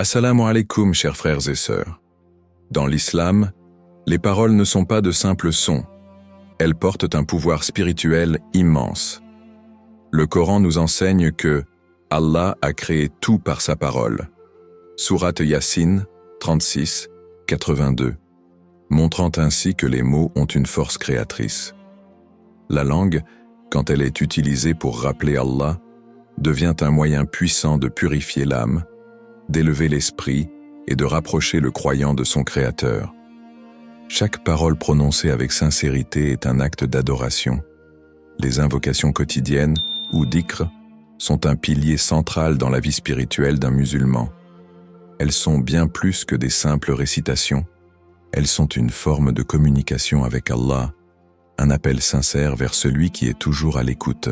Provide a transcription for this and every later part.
Assalamu alaikum, chers frères et sœurs. Dans l'islam, les paroles ne sont pas de simples sons. Elles portent un pouvoir spirituel immense. Le Coran nous enseigne que Allah a créé tout par sa parole. Sourate Yassine 36, 82, montrant ainsi que les mots ont une force créatrice. La langue, quand elle est utilisée pour rappeler Allah, devient un moyen puissant de purifier l'âme, d'élever l'esprit et de rapprocher le croyant de son Créateur. Chaque parole prononcée avec sincérité est un acte d'adoration. Les invocations quotidiennes, ou dhikr, sont un pilier central dans la vie spirituelle d'un musulman. Elles sont bien plus que des simples récitations. Elles sont une forme de communication avec Allah, un appel sincère vers celui qui est toujours à l'écoute.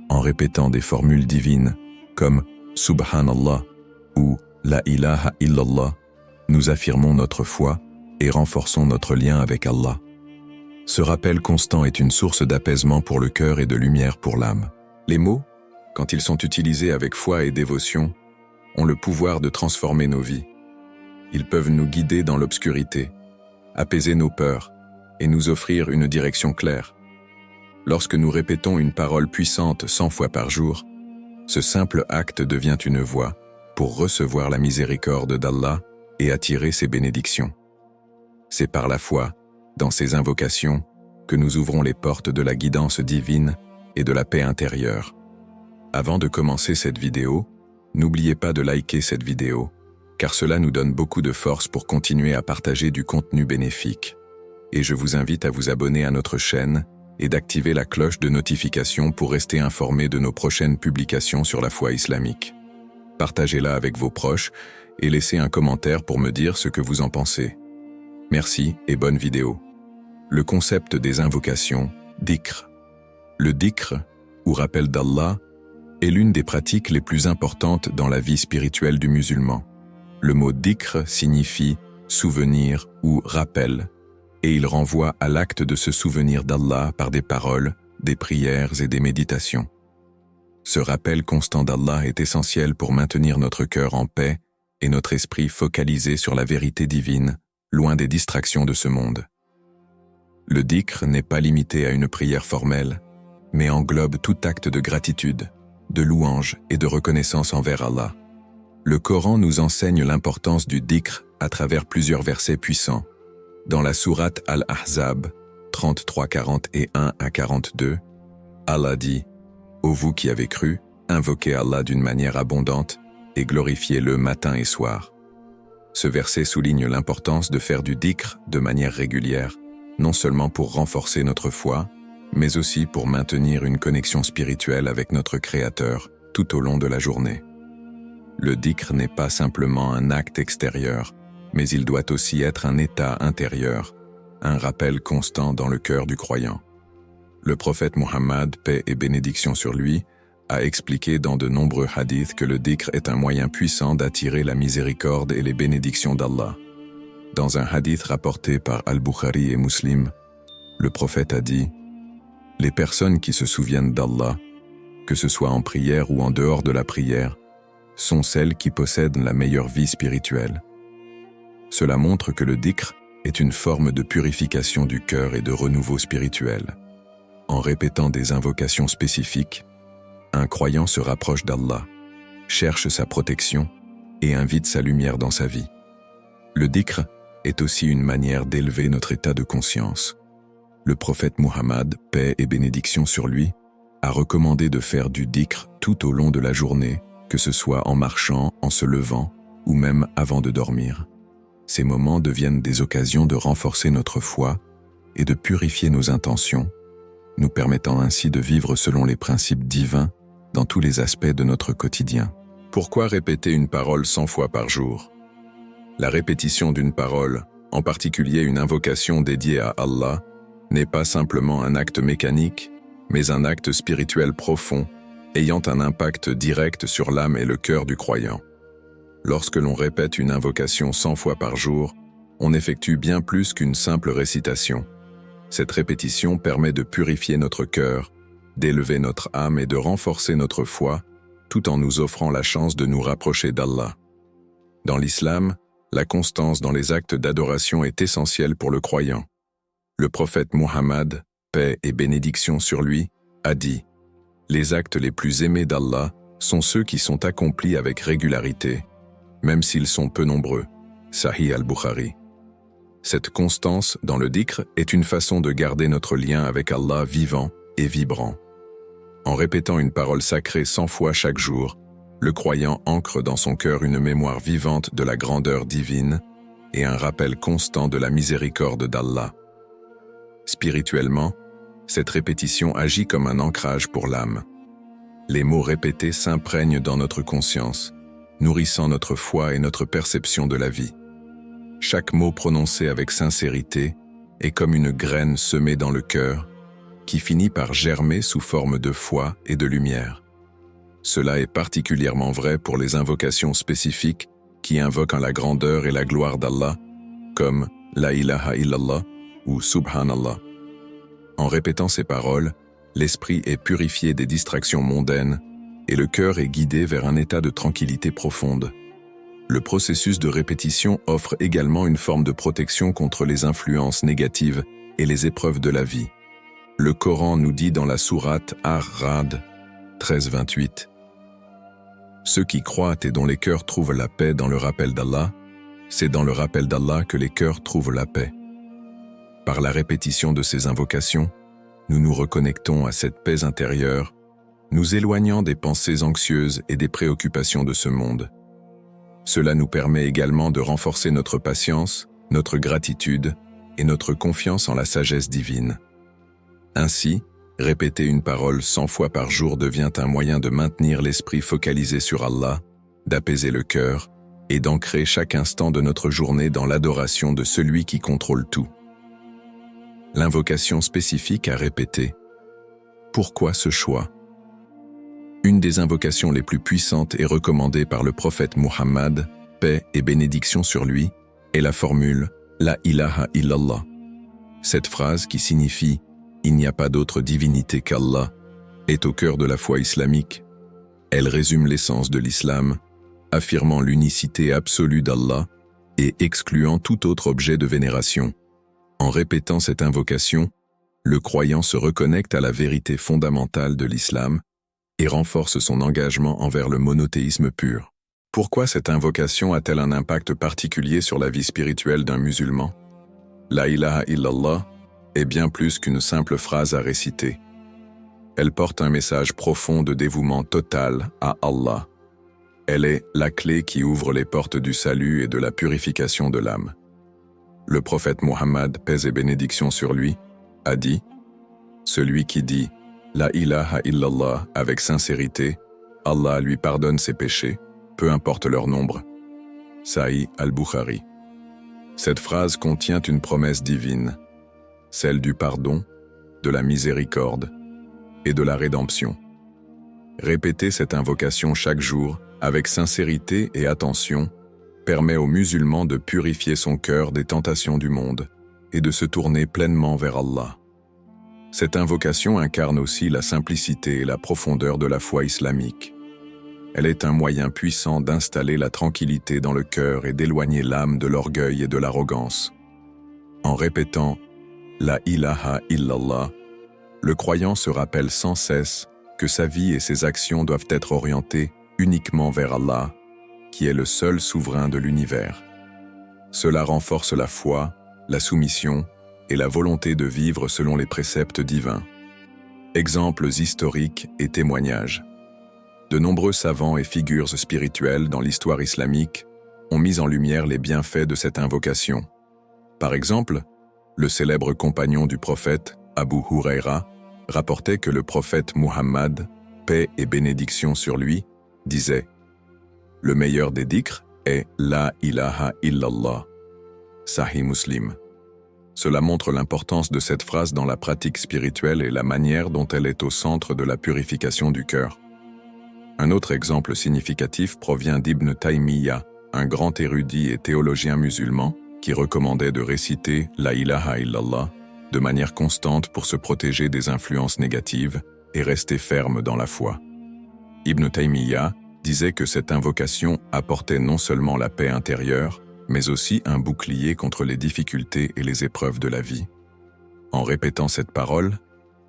En répétant des formules divines comme « Subhanallah » ou « La ilaha illallah », nous affirmons notre foi et renforçons notre lien avec Allah. Ce rappel constant est une source d'apaisement pour le cœur et de lumière pour l'âme. Les mots, quand ils sont utilisés avec foi et dévotion, ont le pouvoir de transformer nos vies. Ils peuvent nous guider dans l'obscurité, apaiser nos peurs et nous offrir une direction claire. Lorsque nous répétons une parole puissante 100 fois par jour, ce simple acte devient une voie pour recevoir la miséricorde d'Allah et attirer ses bénédictions. C'est par la foi, dans ces invocations, que nous ouvrons les portes de la guidance divine et de la paix intérieure. Avant de commencer cette vidéo, n'oubliez pas de liker cette vidéo, car cela nous donne beaucoup de force pour continuer à partager du contenu bénéfique. Et je vous invite à vous abonner à notre chaîne et d'activer la cloche de notification pour rester informé de nos prochaines publications sur la foi islamique. Partagez-la avec vos proches et laissez un commentaire pour me dire ce que vous en pensez. Merci et bonne vidéo. Le concept des invocations, dhikr. Le dhikr, ou rappel d'Allah, est l'une des pratiques les plus importantes dans la vie spirituelle du musulman. Le mot dhikr signifie souvenir ou rappel, et il renvoie à l'acte de se souvenir d'Allah par des paroles, des prières et des méditations. Ce rappel constant d'Allah est essentiel pour maintenir notre cœur en paix et notre esprit focalisé sur la vérité divine, loin des distractions de ce monde. Le dhikr n'est pas limité à une prière formelle, mais englobe tout acte de gratitude, de louange et de reconnaissance envers Allah. Le Coran nous enseigne l'importance du dhikr à travers plusieurs versets puissants. Dans la sourate Al-Ahzab 33-41 à 42, Allah dit « Ô vous qui avez cru, invoquez Allah d'une manière abondante et glorifiez-le matin et soir. » Ce verset souligne l'importance de faire du dhikr de manière régulière, non seulement pour renforcer notre foi, mais aussi pour maintenir une connexion spirituelle avec notre Créateur tout au long de la journée. Le dhikr n'est pas simplement un acte extérieur, mais il doit aussi être un état intérieur, un rappel constant dans le cœur du croyant. Le prophète Muhammad, paix et bénédiction sur lui, a expliqué dans de nombreux hadiths que le dhikr est un moyen puissant d'attirer la miséricorde et les bénédictions d'Allah. Dans un hadith rapporté par Al-Bukhari et Muslim, le prophète a dit « Les personnes qui se souviennent d'Allah, que ce soit en prière ou en dehors de la prière, sont celles qui possèdent la meilleure vie spirituelle. » Cela montre que le dhikr est une forme de purification du cœur et de renouveau spirituel. En répétant des invocations spécifiques, un croyant se rapproche d'Allah, cherche sa protection et invite sa lumière dans sa vie. Le dhikr est aussi une manière d'élever notre état de conscience. Le prophète Muhammad, paix et bénédiction sur lui, a recommandé de faire du dhikr tout au long de la journée, que ce soit en marchant, en se levant ou même avant de dormir. Ces moments deviennent des occasions de renforcer notre foi et de purifier nos intentions, nous permettant ainsi de vivre selon les principes divins dans tous les aspects de notre quotidien. Pourquoi répéter une parole 100 fois par jour? La répétition d'une parole, en particulier une invocation dédiée à Allah, n'est pas simplement un acte mécanique, mais un acte spirituel profond, ayant un impact direct sur l'âme et le cœur du croyant. Lorsque l'on répète une invocation 100 fois par jour, on effectue bien plus qu'une simple récitation. Cette répétition permet de purifier notre cœur, d'élever notre âme et de renforcer notre foi, tout en nous offrant la chance de nous rapprocher d'Allah. Dans l'islam, la constance dans les actes d'adoration est essentielle pour le croyant. Le prophète Muhammad, paix et bénédiction sur lui, a dit « Les actes les plus aimés d'Allah sont ceux qui sont accomplis avec régularité, même s'ils sont peu nombreux. » Sahih al-Bukhari. Cette constance dans le dhikr est une façon de garder notre lien avec Allah vivant et vibrant. En répétant une parole sacrée 100 fois chaque jour, le croyant ancre dans son cœur une mémoire vivante de la grandeur divine et un rappel constant de la miséricorde d'Allah. Spirituellement, cette répétition agit comme un ancrage pour l'âme. Les mots répétés s'imprègnent dans notre conscience, nourrissant notre foi et notre perception de la vie. Chaque mot prononcé avec sincérité est comme une graine semée dans le cœur, qui finit par germer sous forme de foi et de lumière. Cela est particulièrement vrai pour les invocations spécifiques qui invoquent la grandeur et la gloire d'Allah, comme La ilaha illallah ou Subhanallah. En répétant ces paroles, l'esprit est purifié des distractions mondaines et le cœur est guidé vers un état de tranquillité profonde. Le processus de répétition offre également une forme de protection contre les influences négatives et les épreuves de la vie. Le Coran nous dit dans la sourate Ar-Ra'd 13-28 « Ceux qui croient et dont les cœurs trouvent la paix dans le rappel d'Allah, c'est dans le rappel d'Allah que les cœurs trouvent la paix. » Par la répétition de ces invocations, nous nous reconnectons à cette paix intérieure, nous éloignant des pensées anxieuses et des préoccupations de ce monde. Cela nous permet également de renforcer notre patience, notre gratitude et notre confiance en la sagesse divine. Ainsi, répéter une parole 100 fois par jour devient un moyen de maintenir l'esprit focalisé sur Allah, d'apaiser le cœur et d'ancrer chaque instant de notre journée dans l'adoration de celui qui contrôle tout. L'invocation spécifique à répéter. Pourquoi ce choix ? Une des invocations les plus puissantes et recommandées par le prophète Muhammad, paix et bénédiction sur lui, est la formule « La ilaha illallah ». Cette phrase qui signifie « Il n'y a pas d'autre divinité qu'Allah » est au cœur de la foi islamique. Elle résume l'essence de l'islam, affirmant l'unicité absolue d'Allah et excluant tout autre objet de vénération. En répétant cette invocation, le croyant se reconnecte à la vérité fondamentale de l'islam et renforce son engagement envers le monothéisme pur. Pourquoi cette invocation a-t-elle un impact particulier sur la vie spirituelle d'un musulman ? La ilaha illallah est bien plus qu'une simple phrase à réciter. Elle porte un message profond de dévouement total à Allah. Elle est la clé qui ouvre les portes du salut et de la purification de l'âme. Le prophète Muhammad, paix et bénédiction sur lui, a dit « Celui qui dit « La ilaha illallah » avec sincérité, Allah lui pardonne ses péchés, peu importe leur nombre. Sahih al-Bukhari. Cette phrase contient une promesse divine, celle du pardon, de la miséricorde et de la rédemption. Répéter cette invocation chaque jour, avec sincérité et attention, permet aux musulmans de purifier son cœur des tentations du monde et de se tourner pleinement vers Allah. Cette invocation incarne aussi la simplicité et la profondeur de la foi islamique. Elle est un moyen puissant d'installer la tranquillité dans le cœur et d'éloigner l'âme de l'orgueil et de l'arrogance. En répétant « La ilaha illallah », le croyant se rappelle sans cesse que sa vie et ses actions doivent être orientées uniquement vers Allah, qui est le seul souverain de l'univers. Cela renforce la foi, la soumission et la volonté de vivre selon les préceptes divins. Exemples historiques et témoignages. De nombreux savants et figures spirituelles dans l'histoire islamique ont mis en lumière les bienfaits de cette invocation. Par exemple, le célèbre compagnon du prophète, Abu Huraira, rapportait que le prophète Muhammad, paix et bénédiction sur lui, disait « Le meilleur des dhikrs est La ilaha illallah ». Sahih Muslim. Cela montre l'importance de cette phrase dans la pratique spirituelle et la manière dont elle est au centre de la purification du cœur. Un autre exemple significatif provient d'Ibn Taymiyyah, un grand érudit et théologien musulman qui recommandait de réciter La ilaha illallah de manière constante pour se protéger des influences négatives et rester ferme dans la foi. Ibn Taymiyyah disait que cette invocation apportait non seulement la paix intérieure, mais aussi un bouclier contre les difficultés et les épreuves de la vie. En répétant cette parole,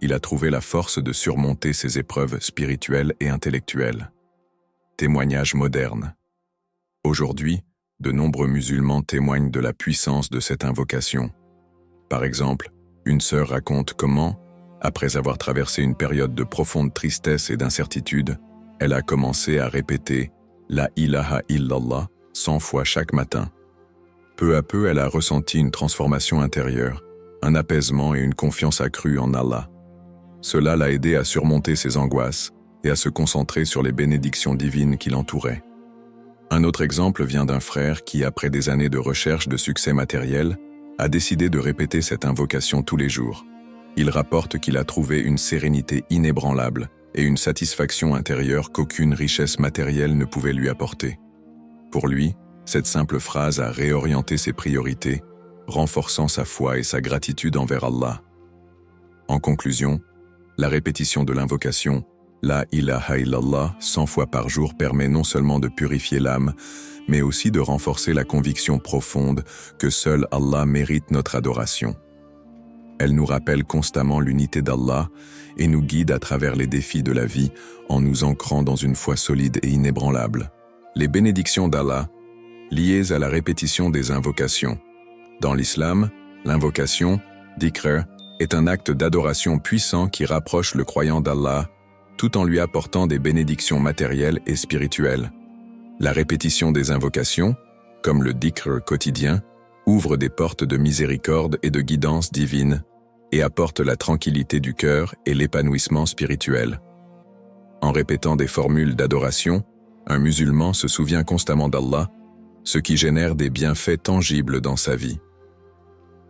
il a trouvé la force de surmonter ses épreuves spirituelles et intellectuelles. Témoignage moderne. Aujourd'hui, de nombreux musulmans témoignent de la puissance de cette invocation. Par exemple, une sœur raconte comment, après avoir traversé une période de profonde tristesse et d'incertitude, elle a commencé à répéter « La ilaha illallah » 100 fois chaque matin. Peu à peu, elle a ressenti une transformation intérieure, un apaisement et une confiance accrue en Allah. Cela l'a aidé à surmonter ses angoisses et à se concentrer sur les bénédictions divines qui l'entouraient. Un autre exemple vient d'un frère qui, après des années de recherche de succès matériel, a décidé de répéter cette invocation tous les jours. Il rapporte qu'il a trouvé une sérénité inébranlable et une satisfaction intérieure qu'aucune richesse matérielle ne pouvait lui apporter. Pour lui, cette simple phrase a réorienté ses priorités, renforçant sa foi et sa gratitude envers Allah. En conclusion, la répétition de l'invocation « La ilaha illallah » 100 fois par jour permet non seulement de purifier l'âme, mais aussi de renforcer la conviction profonde que seul Allah mérite notre adoration. Elle nous rappelle constamment l'unité d'Allah et nous guide à travers les défis de la vie en nous ancrant dans une foi solide et inébranlable. Les bénédictions d'Allah, liées à la répétition des invocations. Dans l'islam, l'invocation, dhikr, est un acte d'adoration puissant qui rapproche le croyant d'Allah, tout en lui apportant des bénédictions matérielles et spirituelles. La répétition des invocations, comme le dhikr quotidien, ouvre des portes de miséricorde et de guidance divine et apporte la tranquillité du cœur et l'épanouissement spirituel. En répétant des formules d'adoration, un musulman se souvient constamment d'Allah, ce qui génère des bienfaits tangibles dans sa vie.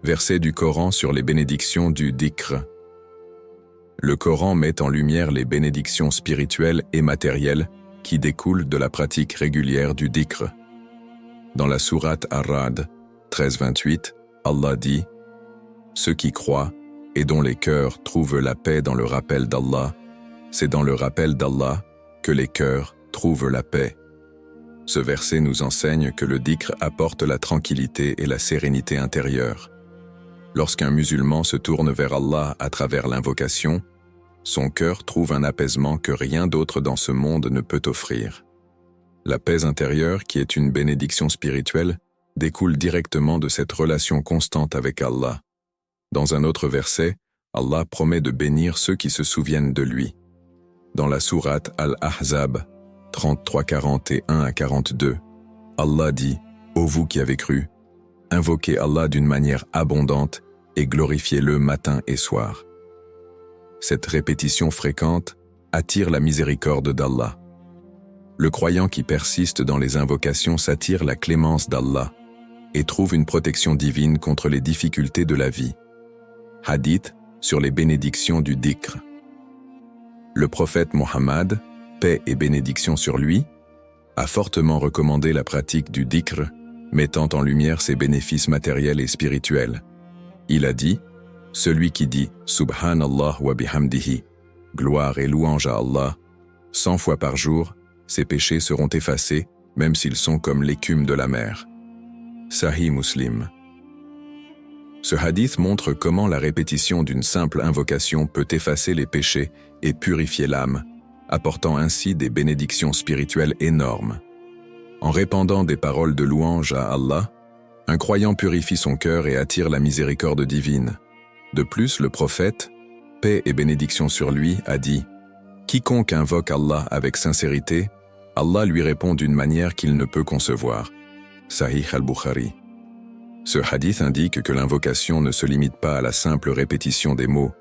Verset du Coran sur les bénédictions du dhikr. Le Coran met en lumière les bénédictions spirituelles et matérielles qui découlent de la pratique régulière du dhikr. Dans la sourate Ar-Ra'd 13-28, Allah dit « Ceux qui croient et dont les cœurs trouvent la paix dans le rappel d'Allah, c'est dans le rappel d'Allah que les cœurs trouvent la paix. » Ce verset nous enseigne que le dhikr apporte la tranquillité et la sérénité intérieure. Lorsqu'un musulman se tourne vers Allah à travers l'invocation, son cœur trouve un apaisement que rien d'autre dans ce monde ne peut offrir. La paix intérieure, qui est une bénédiction spirituelle, découle directement de cette relation constante avec Allah. Dans un autre verset, Allah promet de bénir ceux qui se souviennent de lui. Dans la sourate Al-Ahzab 33-41-42, Allah dit « Ô vous qui avez cru, invoquez Allah d'une manière abondante et glorifiez-le matin et soir. » Cette répétition fréquente attire la miséricorde d'Allah. Le croyant qui persiste dans les invocations s'attire la clémence d'Allah et trouve une protection divine contre les difficultés de la vie. Hadith sur les bénédictions du dhikr. Le prophète Mohammed, paix et bénédiction sur lui, a fortement recommandé la pratique du dhikr, mettant en lumière ses bénéfices matériels et spirituels. Il a dit « Celui qui dit « Subhanallah wa bihamdihi » gloire et louange à Allah, 100 fois par jour, ses péchés seront effacés, même s'ils sont comme l'écume de la mer. Sahih Muslim. Ce hadith montre comment la répétition d'une simple invocation peut effacer les péchés et purifier l'âme, apportant ainsi des bénédictions spirituelles énormes. En répandant des paroles de louange à Allah, un croyant purifie son cœur et attire la miséricorde divine. De plus, le prophète, paix et bénédiction sur lui, a dit « Quiconque invoque Allah avec sincérité, Allah lui répond d'une manière qu'il ne peut concevoir. » Sahih al-Bukhari. Ce hadith indique que l'invocation ne se limite pas à la simple répétition des mots,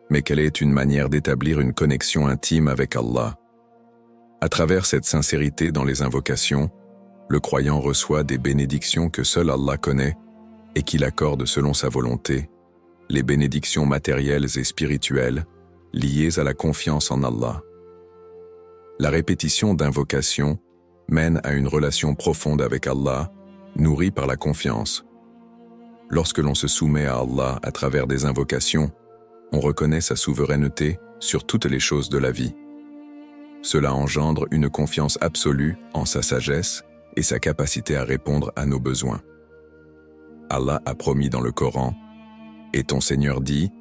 mais qu'elle est une manière d'établir une connexion intime avec Allah. À travers cette sincérité dans les invocations, le croyant reçoit des bénédictions que seul Allah connaît et qu'il accorde selon sa volonté, les bénédictions matérielles et spirituelles liées à la confiance en Allah. La répétition d'invocations mène à une relation profonde avec Allah, nourrie par la confiance. Lorsque l'on se soumet à Allah à travers des invocations, on reconnaît sa souveraineté sur toutes les choses de la vie. Cela engendre une confiance absolue en sa sagesse et sa capacité à répondre à nos besoins. Allah a promis dans le Coran, « Et ton Seigneur dit,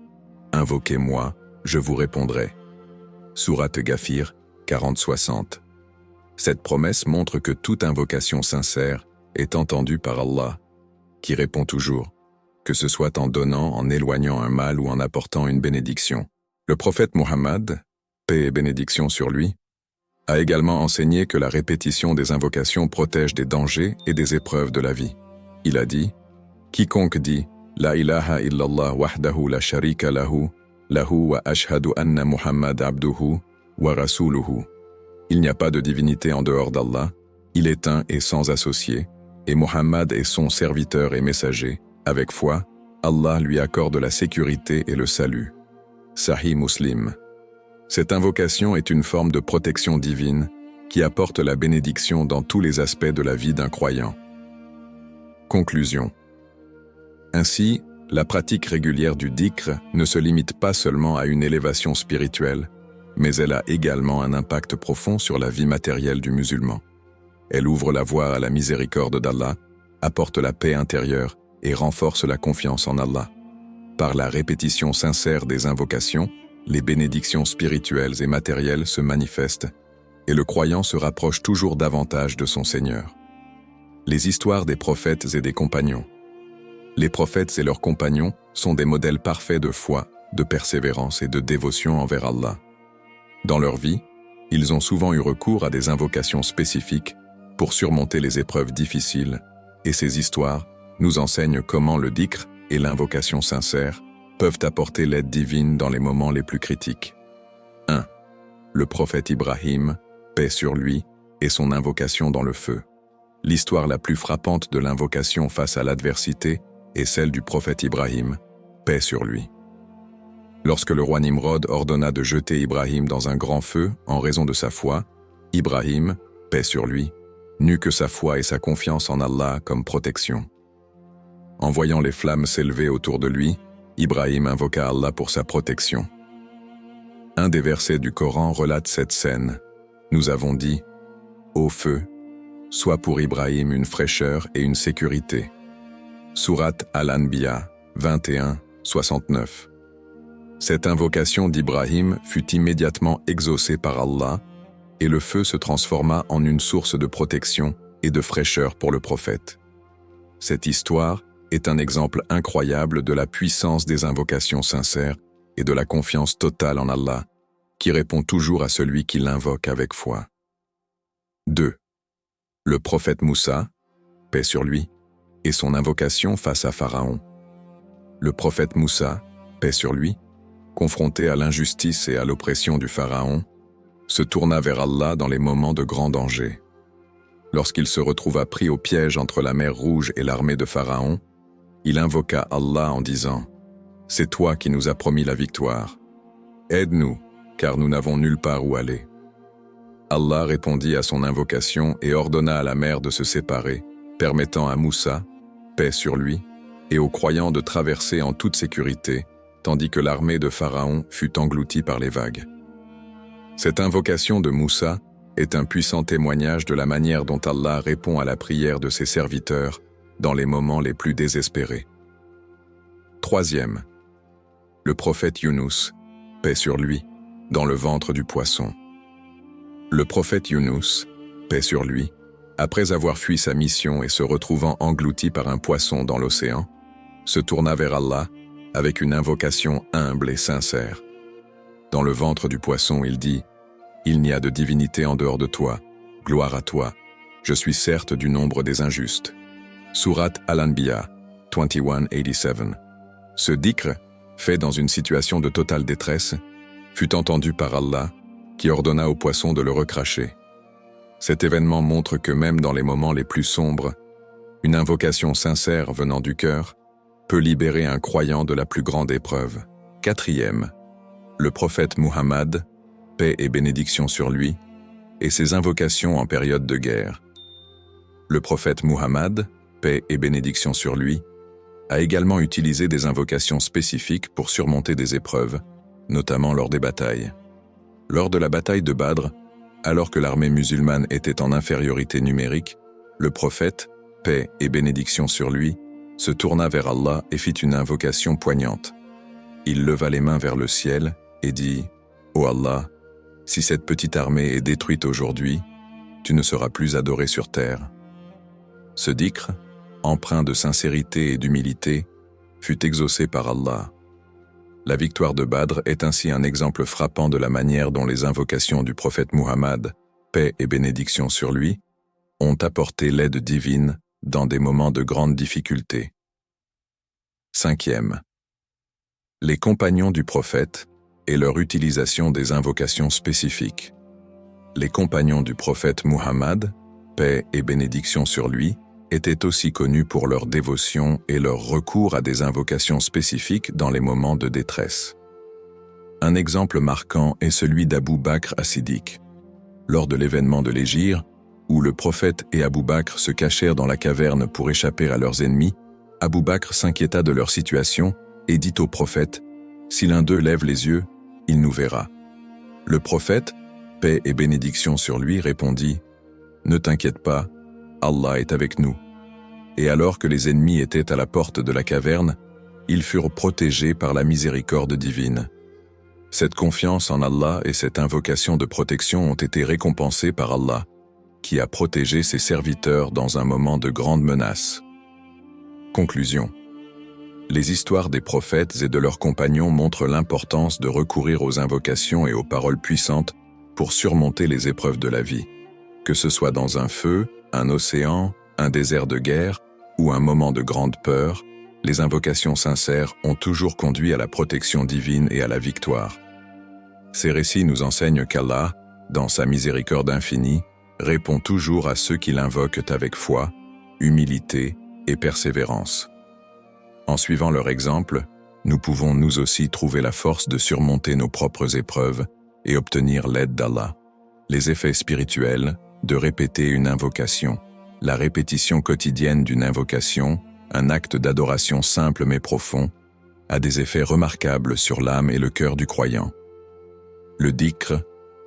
invoquez-moi, je vous répondrai. » Sourate Ghafir 40-60. Cette promesse montre que toute invocation sincère est entendue par Allah, qui répond toujours, que ce soit en donnant, en éloignant un mal ou en apportant une bénédiction. Le prophète Muhammad, paix et bénédiction sur lui, a également enseigné que la répétition des invocations protège des dangers et des épreuves de la vie. Il a dit, « Quiconque dit « La ilaha illallah wahdahu la sharika lahu, lahu wa ashhadu anna Muhammad abduhu wa rasuluhu » Il n'y a pas de divinité en dehors d'Allah, il est un et sans associé, et Muhammad est son serviteur et messager. Avec foi, Allah lui accorde la sécurité et le salut. Sahih Muslim. Cette invocation est une forme de protection divine qui apporte la bénédiction dans tous les aspects de la vie d'un croyant. Conclusion. Ainsi, la pratique régulière du dhikr ne se limite pas seulement à une élévation spirituelle, mais elle a également un impact profond sur la vie matérielle du musulman. Elle ouvre la voie à la miséricorde d'Allah, apporte la paix intérieure et renforce la confiance en Allah. Par la répétition sincère des invocations, les bénédictions spirituelles et matérielles se manifestent et le croyant se rapproche toujours davantage de son Seigneur. Les histoires des prophètes et des compagnons. Les prophètes et leurs compagnons sont des modèles parfaits de foi, de persévérance et de dévotion envers Allah. Dans leur vie, ils ont souvent eu recours à des invocations spécifiques pour surmonter les épreuves difficiles, et ces histoires nous enseignent comment le dhikr et l'invocation sincère peuvent apporter l'aide divine dans les moments les plus critiques. 1. Le prophète Ibrahim, paix sur lui, et son invocation dans le feu. L'histoire la plus frappante de l'invocation face à l'adversité est celle du prophète Ibrahim, paix sur lui. Lorsque le roi Nimrod ordonna de jeter Ibrahim dans un grand feu en raison de sa foi, Ibrahim, paix sur lui, n'eut que sa foi et sa confiance en Allah comme protection. En voyant les flammes s'élever autour de lui, Ibrahim invoqua Allah pour sa protection. Un des versets du Coran relate cette scène. Nous avons dit, « Ô feu, sois pour Ibrahim une fraîcheur et une sécurité. » Sourate Al-Anbiya 21-69. Cette invocation d'Ibrahim fut immédiatement exaucée par Allah et le feu se transforma en une source de protection et de fraîcheur pour le prophète. Cette histoire est un exemple incroyable de la puissance des invocations sincères et de la confiance totale en Allah, qui répond toujours à celui qui l'invoque avec foi. 2. Le prophète Moussa, paix sur lui, et son invocation face à Pharaon. Le prophète Moussa, paix sur lui, confronté à l'injustice et à l'oppression du Pharaon, se tourna vers Allah dans les moments de grand danger. Lorsqu'il se retrouva pris au piège entre la mer Rouge et l'armée de Pharaon, il invoqua Allah en disant « C'est toi qui nous as promis la victoire. Aide-nous, car nous n'avons nulle part où aller. » Allah répondit à son invocation et ordonna à la mer de se séparer, permettant à Moussa, paix sur lui, et aux croyants de traverser en toute sécurité, tandis que l'armée de Pharaon fut engloutie par les vagues. Cette invocation de Moussa est un puissant témoignage de la manière dont Allah répond à la prière de ses serviteurs dans les moments les plus désespérés. 3. Le prophète Younous, paix sur lui, dans le ventre du poisson. Le prophète Younous, paix sur lui, après avoir fui sa mission et se retrouvant englouti par un poisson dans l'océan, se tourna vers Allah avec une invocation humble et sincère. Dans le ventre du poisson, il dit « Il n'y a de divinité en dehors de toi, gloire à toi, je suis certes du nombre des injustes. » Sourate Al-Anbiya 2187. Ce dhikr, fait dans une situation de totale détresse, fut entendu par Allah, qui ordonna au poisson de le recracher. Cet événement montre que même dans les moments les plus sombres, une invocation sincère venant du cœur peut libérer un croyant de la plus grande épreuve. 4. Le prophète Muhammad, paix et bénédiction sur lui, et ses invocations en période de guerre. Le prophète Muhammad, paix et bénédiction sur lui, a également utilisé des invocations spécifiques pour surmonter des épreuves, notamment lors des batailles. Lors de la bataille de Badr, Alors que l'armée musulmane était en infériorité numérique, le prophète, paix et bénédiction sur lui, se tourna vers Allah et fit une invocation poignante. Il leva les mains vers le ciel et dit « Ô Allah, si cette petite armée est détruite aujourd'hui, tu ne seras plus adoré sur terre. » Ce dhikr, empreint de sincérité et d'humilité, fut exaucé par Allah. La victoire de Badr est ainsi un exemple frappant de la manière dont les invocations du prophète Muhammad, paix et bénédiction sur lui, ont apporté l'aide divine dans des moments de grande difficulté. 5e. Les compagnons du prophète et leur utilisation des invocations spécifiques. Les compagnons du prophète Muhammad, paix et bénédiction sur lui, étaient aussi connus pour leur dévotion et leur recours à des invocations spécifiques dans les moments de détresse. Un exemple marquant est celui d'Abou Bakr as-Siddiq. Lors de l'événement de l'Hégire, où le prophète et Abou Bakr se cachèrent dans la caverne pour échapper à leurs ennemis, Abou Bakr s'inquiéta de leur situation et dit au prophète « Si l'un d'eux lève les yeux, il nous verra. » Le prophète, paix et bénédiction sur lui, répondit « Ne t'inquiète pas, Allah est avec nous. » Et alors que les ennemis étaient à la porte de la caverne, ils furent protégés par la miséricorde divine. Cette confiance en Allah et cette invocation de protection ont été récompensées par Allah, qui a protégé ses serviteurs dans un moment de grande menace. Conclusion. Les histoires des prophètes et de leurs compagnons montrent l'importance de recourir aux invocations et aux paroles puissantes pour surmonter les épreuves de la vie. Que ce soit dans un feu, un océan, un désert de guerre ou un moment de grande peur, les invocations sincères ont toujours conduit à la protection divine et à la victoire. Ces récits nous enseignent qu'Allah, dans sa miséricorde infinie, répond toujours à ceux qui l'invoquent avec foi, humilité et persévérance. En suivant leur exemple, nous pouvons nous aussi trouver la force de surmonter nos propres épreuves et obtenir l'aide d'Allah. Les effets spirituels de répéter une invocation. La répétition quotidienne d'une invocation, un acte d'adoration simple mais profond, a des effets remarquables sur l'âme et le cœur du croyant. Le dhikr,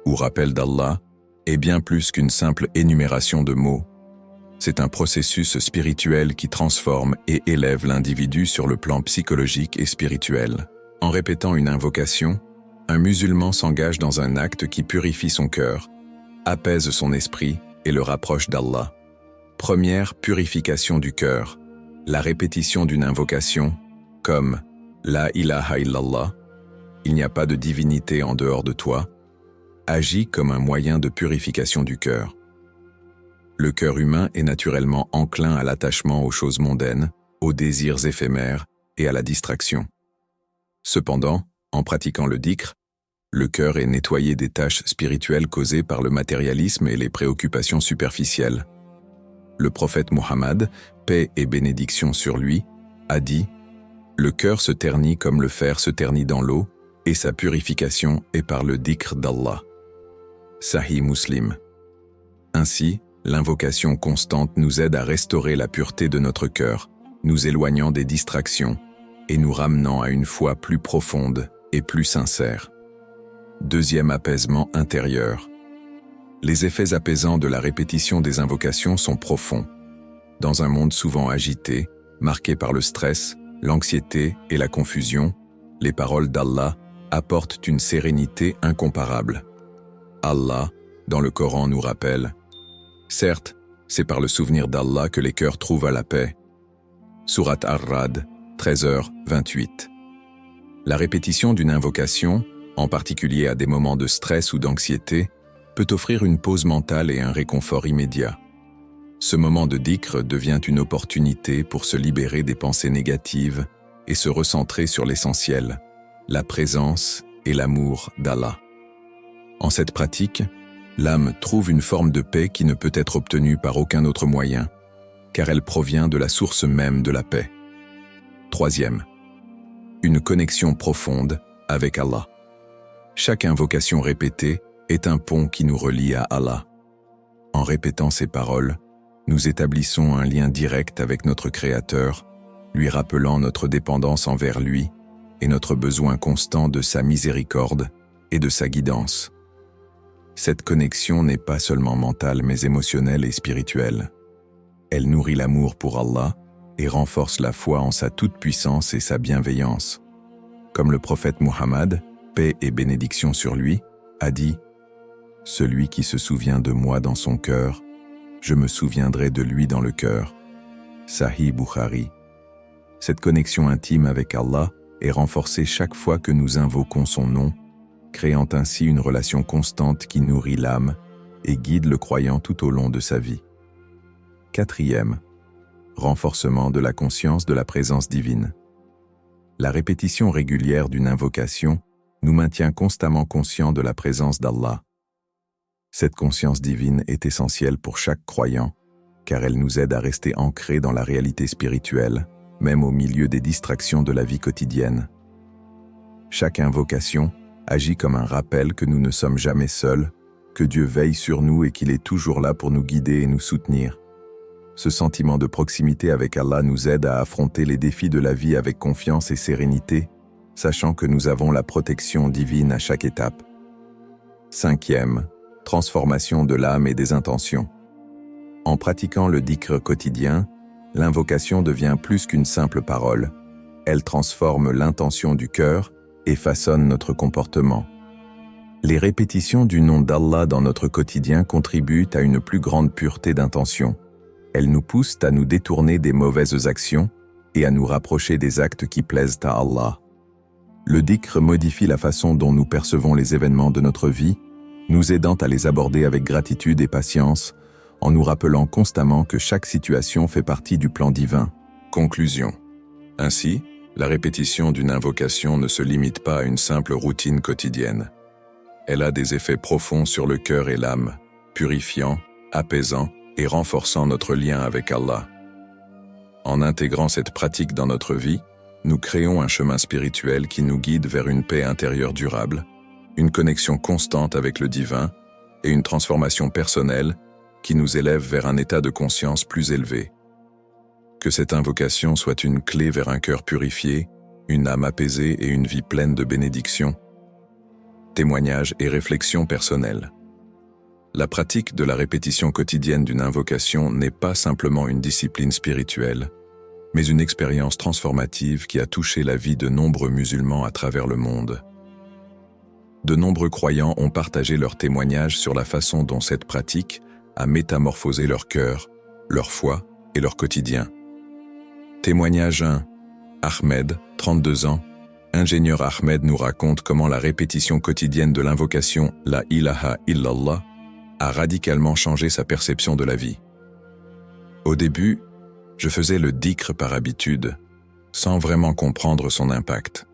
ou rappel d'Allah, est bien plus qu'une simple énumération de mots. C'est un processus spirituel qui transforme et élève l'individu sur le plan psychologique et spirituel. En répétant une invocation, un musulman s'engage dans un acte qui purifie son cœur, apaise son esprit et le rapproche d'Allah. Première purification du cœur, la répétition d'une invocation, comme « La ilaha illallah », il n'y a pas de divinité en dehors de toi, agit comme un moyen de purification du cœur. Le cœur humain est naturellement enclin à l'attachement aux choses mondaines, aux désirs éphémères et à la distraction. Cependant, en pratiquant le dhikr, le cœur est nettoyé des tâches spirituelles causées par le matérialisme et les préoccupations superficielles. Le prophète Muhammad, paix et bénédiction sur lui, a dit « Le cœur se ternit comme le fer se ternit dans l'eau, et sa purification est par le dhikr d'Allah. » Sahih Muslim. Ainsi, l'invocation constante nous aide à restaurer la pureté de notre cœur, nous éloignant des distractions et nous ramenant à une foi plus profonde et plus sincère. Deuxième apaisement intérieur. Les effets apaisants de la répétition des invocations sont profonds. Dans un monde souvent agité, marqué par le stress, l'anxiété et la confusion, les paroles d'Allah apportent une sérénité incomparable. Allah, dans le Coran, nous rappelle « Certes, c'est par le souvenir d'Allah que les cœurs trouvent à la paix. » Surat Ar-Ra'd, 13h28. La répétition d'une invocation, en particulier à des moments de stress ou d'anxiété, peut offrir une pause mentale et un réconfort immédiat. Ce moment de dhikr devient une opportunité pour se libérer des pensées négatives et se recentrer sur l'essentiel, la présence et l'amour d'Allah. En cette pratique, l'âme trouve une forme de paix qui ne peut être obtenue par aucun autre moyen, car elle provient de la source même de la paix. Troisième, une connexion profonde avec Allah. Chaque invocation répétée est un pont qui nous relie à Allah. En répétant ces paroles, nous établissons un lien direct avec notre Créateur, lui rappelant notre dépendance envers lui et notre besoin constant de sa miséricorde et de sa guidance. Cette connexion n'est pas seulement mentale mais émotionnelle et spirituelle. Elle nourrit l'amour pour Allah et renforce la foi en sa toute-puissance et sa bienveillance. Comme le prophète Muhammad, paix et bénédiction sur lui, a dit « Celui qui se souvient de moi dans son cœur, je me souviendrai de lui dans le cœur. » Sahih Bukhari. Cette connexion intime avec Allah est renforcée chaque fois que nous invoquons son nom, créant ainsi une relation constante qui nourrit l'âme et guide le croyant tout au long de sa vie. 4e, renforcement de la conscience de la présence divine. La répétition régulière d'une invocation nous maintient constamment conscients de la présence d'Allah. Cette conscience divine est essentielle pour chaque croyant, car elle nous aide à rester ancrés dans la réalité spirituelle, même au milieu des distractions de la vie quotidienne. Chaque invocation agit comme un rappel que nous ne sommes jamais seuls, que Dieu veille sur nous et qu'il est toujours là pour nous guider et nous soutenir. Ce sentiment de proximité avec Allah nous aide à affronter les défis de la vie avec confiance et sérénité, sachant que nous avons la protection divine à chaque étape. 5e, transformation de l'âme et des intentions. En pratiquant le dhikr quotidien, l'invocation devient plus qu'une simple parole. Elle transforme l'intention du cœur et façonne notre comportement. Les répétitions du nom d'Allah dans notre quotidien contribuent à une plus grande pureté d'intention. Elles nous poussent à nous détourner des mauvaises actions et à nous rapprocher des actes qui plaisent à Allah. Le dhikr modifie la façon dont nous percevons les événements de notre vie, nous aidant à les aborder avec gratitude et patience, en nous rappelant constamment que chaque situation fait partie du plan divin. Conclusion. Ainsi, la répétition d'une invocation ne se limite pas à une simple routine quotidienne. Elle a des effets profonds sur le cœur et l'âme, purifiant, apaisant et renforçant notre lien avec Allah. En intégrant cette pratique dans notre vie, nous créons un chemin spirituel qui nous guide vers une paix intérieure durable, une connexion constante avec le divin et une transformation personnelle qui nous élève vers un état de conscience plus élevé. Que cette invocation soit une clé vers un cœur purifié, une âme apaisée et une vie pleine de bénédictions. Témoignages et réflexions personnelles. La pratique de la répétition quotidienne d'une invocation n'est pas simplement une discipline spirituelle, mais une expérience transformative qui a touché la vie de nombreux musulmans à travers le monde. De nombreux croyants ont partagé leurs témoignages sur la façon dont cette pratique a métamorphosé leur cœur, leur foi et leur quotidien. Témoignage 1. Ahmed, 32 ans. Ingénieur Ahmed nous raconte comment la répétition quotidienne de l'invocation « La ilaha illallah » a radicalement changé sa perception de la vie. Au début, je faisais le dhikr par habitude, sans vraiment comprendre son impact.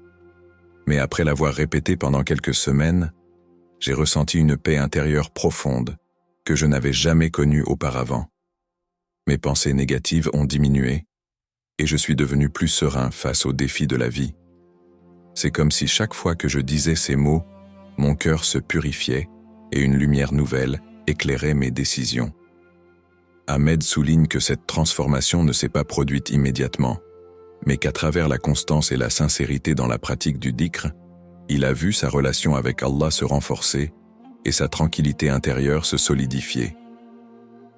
Mais après l'avoir répété pendant quelques semaines, j'ai ressenti une paix intérieure profonde que je n'avais jamais connue auparavant. Mes pensées négatives ont diminué et je suis devenu plus serein face aux défis de la vie. C'est comme si chaque fois que je disais ces mots, mon cœur se purifiait et une lumière nouvelle éclairait mes décisions. Ahmed souligne que cette transformation ne s'est pas produite immédiatement, mais qu'à travers la constance et la sincérité dans la pratique du dhikr, il a vu sa relation avec Allah se renforcer et sa tranquillité intérieure se solidifier.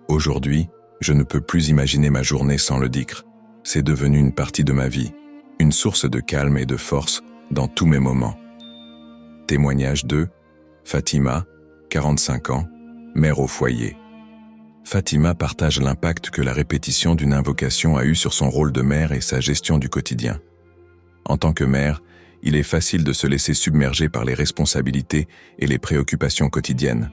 Aujourd'hui, je ne peux plus imaginer ma journée sans le dhikr. C'est devenu une partie de ma vie, une source de calme et de force dans tous mes moments. Témoignage 2. Fatima, 45 ans, mère au foyer. Fatima partage l'impact que la répétition d'une invocation a eu sur son rôle de mère et sa gestion du quotidien. En tant que mère, il est facile de se laisser submerger par les responsabilités et les préoccupations quotidiennes.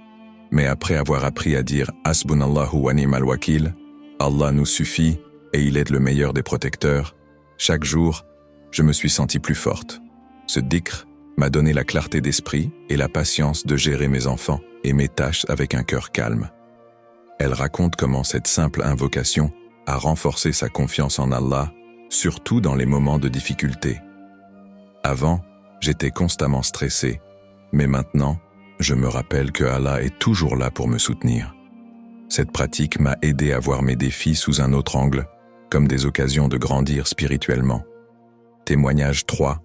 Mais après avoir appris à dire « Hasbunallahu wa ni'mal wakil » « Allah nous suffit et il est le meilleur des protecteurs », chaque jour, je me suis sentie plus forte. Ce dhikr m'a donné la clarté d'esprit et la patience de gérer mes enfants et mes tâches avec un cœur calme. Elle raconte comment cette simple invocation a renforcé sa confiance en Allah, surtout dans les moments de difficulté. Avant, j'étais constamment stressé, mais maintenant, je me rappelle que Allah est toujours là pour me soutenir. Cette pratique m'a aidé à voir mes défis sous un autre angle, comme des occasions de grandir spirituellement. Témoignage 3.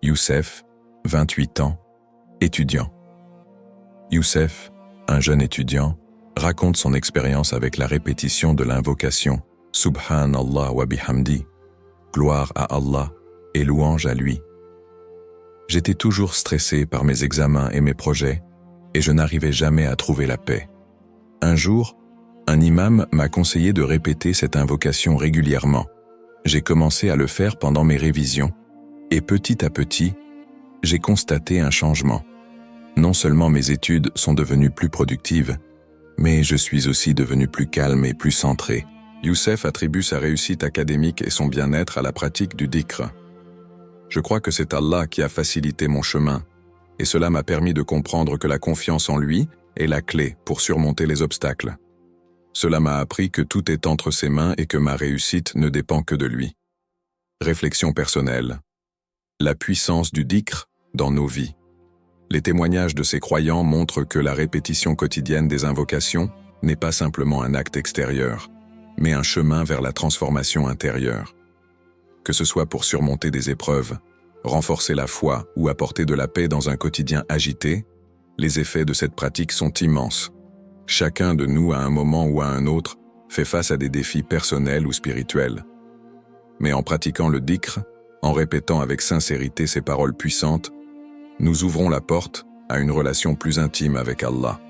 Youssef, 28 ans, étudiant. Youssef, un jeune étudiant, raconte son expérience avec la répétition de l'invocation « Subhanallah wa bihamdi » gloire à Allah et louange à lui. J'étais toujours stressé par mes examens et mes projets, et je n'arrivais jamais à trouver la paix. Un jour, un imam m'a conseillé de répéter cette invocation régulièrement. J'ai commencé à le faire pendant mes révisions, et petit à petit, j'ai constaté un changement. Non seulement mes études sont devenues plus productives, mais je suis aussi devenu plus calme et plus centré. Youssef attribue sa réussite académique et son bien-être à la pratique du dhikr. Je crois que c'est Allah qui a facilité mon chemin, et cela m'a permis de comprendre que la confiance en lui est la clé pour surmonter les obstacles. Cela m'a appris que tout est entre ses mains et que ma réussite ne dépend que de lui. Réflexion personnelle. La puissance du dhikr dans nos vies. Les témoignages de ces croyants montrent que la répétition quotidienne des invocations n'est pas simplement un acte extérieur, mais un chemin vers la transformation intérieure. Que ce soit pour surmonter des épreuves, renforcer la foi ou apporter de la paix dans un quotidien agité, les effets de cette pratique sont immenses. Chacun de nous, à un moment ou à un autre, fait face à des défis personnels ou spirituels. Mais en pratiquant le dhikr, en répétant avec sincérité ces paroles puissantes, nous ouvrons la porte à une relation plus intime avec Allah.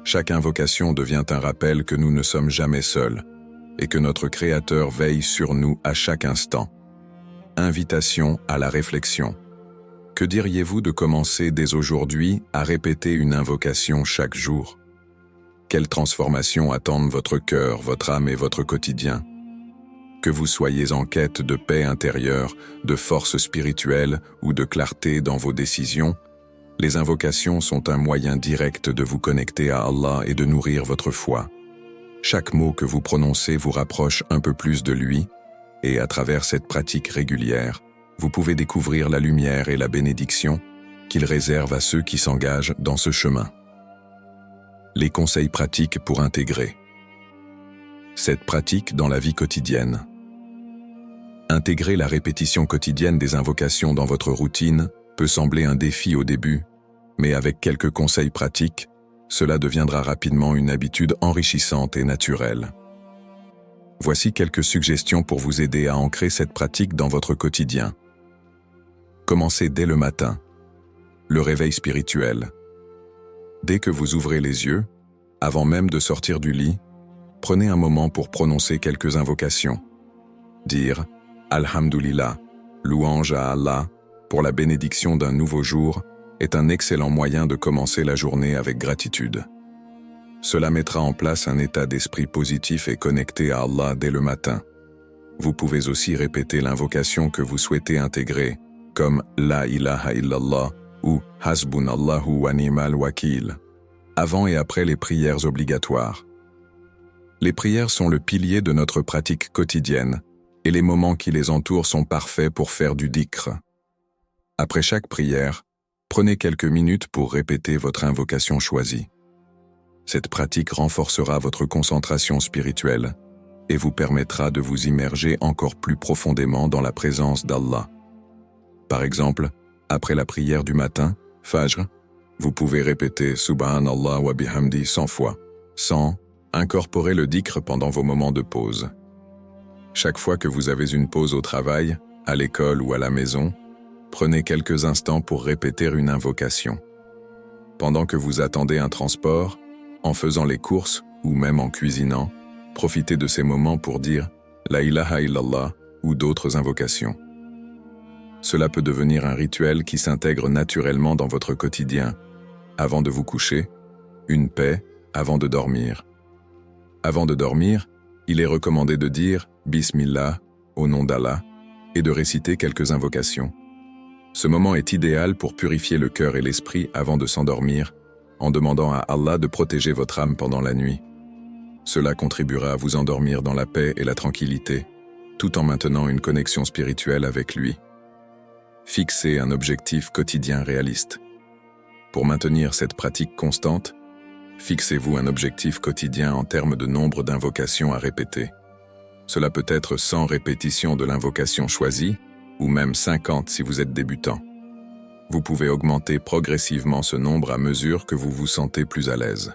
Chaque invocation devient un rappel que nous ne sommes jamais seuls et que notre Créateur veille sur nous à chaque instant. Invitation à la réflexion. Que diriez-vous de commencer dès aujourd'hui à répéter une invocation chaque jour? Quelles transformations attendent votre cœur, votre âme et votre quotidien? Que vous soyez en quête de paix intérieure, de force spirituelle ou de clarté dans vos décisions, les invocations sont un moyen direct de vous connecter à Allah et de nourrir votre foi. Chaque mot que vous prononcez vous rapproche un peu plus de lui, et à travers cette pratique régulière, vous pouvez découvrir la lumière et la bénédiction qu'il réserve à ceux qui s'engagent dans ce chemin. Les conseils pratiques pour intégrer cette pratique dans la vie quotidienne. Intégrer la répétition quotidienne des invocations dans votre routine peut sembler un défi au début, mais avec quelques conseils pratiques, cela deviendra rapidement une habitude enrichissante et naturelle. Voici quelques suggestions pour vous aider à ancrer cette pratique dans votre quotidien. Commencez dès le matin. Le réveil spirituel. Dès que vous ouvrez les yeux, avant même de sortir du lit, prenez un moment pour prononcer quelques invocations. Dire « Alhamdulillah », louange à Allah, pour la bénédiction d'un nouveau jour, est un excellent moyen de commencer la journée avec gratitude. Cela mettra en place un état d'esprit positif et connecté à Allah dès le matin. Vous pouvez aussi répéter l'invocation que vous souhaitez intégrer, comme « La ilaha illallah » ou « Hasbunallahu wa ni'mal wakil », avant et après les prières obligatoires. Les prières sont le pilier de notre pratique quotidienne, et les moments qui les entourent sont parfaits pour faire du dhikr. Après chaque prière, prenez quelques minutes pour répéter votre invocation choisie. Cette pratique renforcera votre concentration spirituelle et vous permettra de vous immerger encore plus profondément dans la présence d'Allah. Par exemple, après la prière du matin, Fajr, vous pouvez répéter Subhanallah wa bihamdi 100 fois, sans incorporer le dhikr pendant vos moments de pause. Chaque fois que vous avez une pause au travail, à l'école ou à la maison, prenez quelques instants pour répéter une invocation. Pendant que vous attendez un transport, en faisant les courses ou même en cuisinant, profitez de ces moments pour dire « La ilaha illallah » ou d'autres invocations. Cela peut devenir un rituel qui s'intègre naturellement dans votre quotidien. Avant de vous coucher, une paix avant de dormir. Avant de dormir, il est recommandé de dire « Bismillah » au nom d'Allah et de réciter quelques invocations. Ce moment est idéal pour purifier le cœur et l'esprit avant de s'endormir, en demandant à Allah de protéger votre âme pendant la nuit. Cela contribuera à vous endormir dans la paix et la tranquillité, tout en maintenant une connexion spirituelle avec lui. Fixez un objectif quotidien réaliste. Pour maintenir cette pratique constante, fixez-vous un objectif quotidien en termes de nombre d'invocations à répéter. Cela peut être 100 répétitions de l'invocation choisie, ou même 50 si vous êtes débutant. Vous pouvez augmenter progressivement ce nombre à mesure que vous vous sentez plus à l'aise.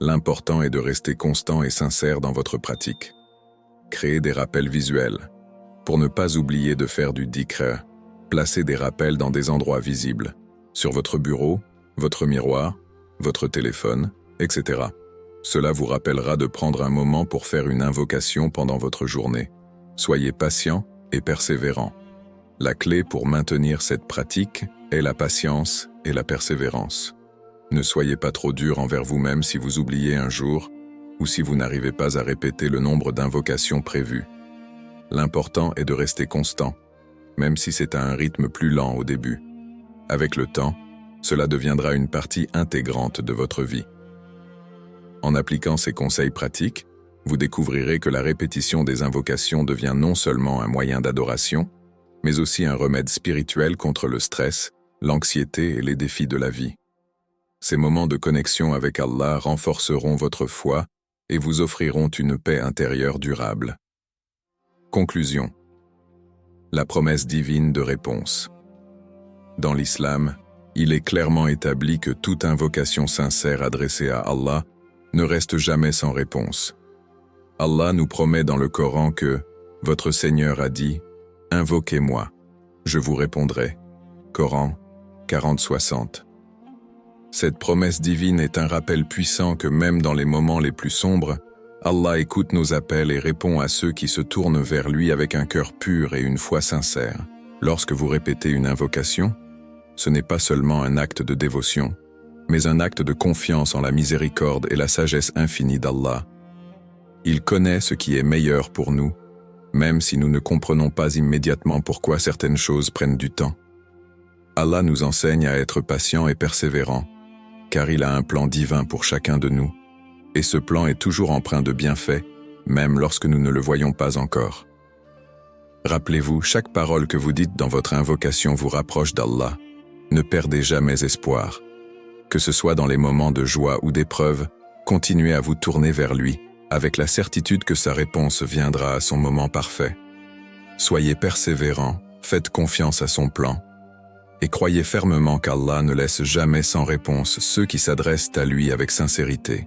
L'important est de rester constant et sincère dans votre pratique. Créez des rappels visuels. Pour ne pas oublier de faire du dhikr, placez des rappels dans des endroits visibles, sur votre bureau, votre miroir, votre téléphone, etc. Cela vous rappellera de prendre un moment pour faire une invocation pendant votre journée. Soyez patient et persévérant. La clé pour maintenir cette pratique est la patience et la persévérance. Ne soyez pas trop dur envers vous-même si vous oubliez un jour ou si vous n'arrivez pas à répéter le nombre d'invocations prévues. L'important est de rester constant, même si c'est à un rythme plus lent au début. Avec le temps, cela deviendra une partie intégrante de votre vie. En appliquant ces conseils pratiques, vous découvrirez que la répétition des invocations devient non seulement un moyen d'adoration, mais aussi un remède spirituel contre le stress, l'anxiété et les défis de la vie. Ces moments de connexion avec Allah renforceront votre foi et vous offriront une paix intérieure durable. Conclusion. La promesse divine de réponse. Dans l'islam, il est clairement établi que toute invocation sincère adressée à Allah ne reste jamais sans réponse. Allah nous promet dans le Coran que « Votre Seigneur a dit « Invoquez-moi, je vous répondrai » Coran 40-60. Cette promesse divine est un rappel puissant que même dans les moments les plus sombres, Allah écoute nos appels et répond à ceux qui se tournent vers lui avec un cœur pur et une foi sincère. Lorsque vous répétez une invocation, ce n'est pas seulement un acte de dévotion, mais un acte de confiance en la miséricorde et la sagesse infinie d'Allah. Il connaît ce qui est meilleur pour nous, même si nous ne comprenons pas immédiatement pourquoi certaines choses prennent du temps. Allah nous enseigne à être patients et persévérants, car il a un plan divin pour chacun de nous, et ce plan est toujours empreint de bienfaits, même lorsque nous ne le voyons pas encore. Rappelez-vous, chaque parole que vous dites dans votre invocation vous rapproche d'Allah. Ne perdez jamais espoir. Que ce soit dans les moments de joie ou d'épreuve, continuez à vous tourner vers lui, avec la certitude que sa réponse viendra à son moment parfait. Soyez persévérants, faites confiance à son plan, et croyez fermement qu'Allah ne laisse jamais sans réponse ceux qui s'adressent à lui avec sincérité.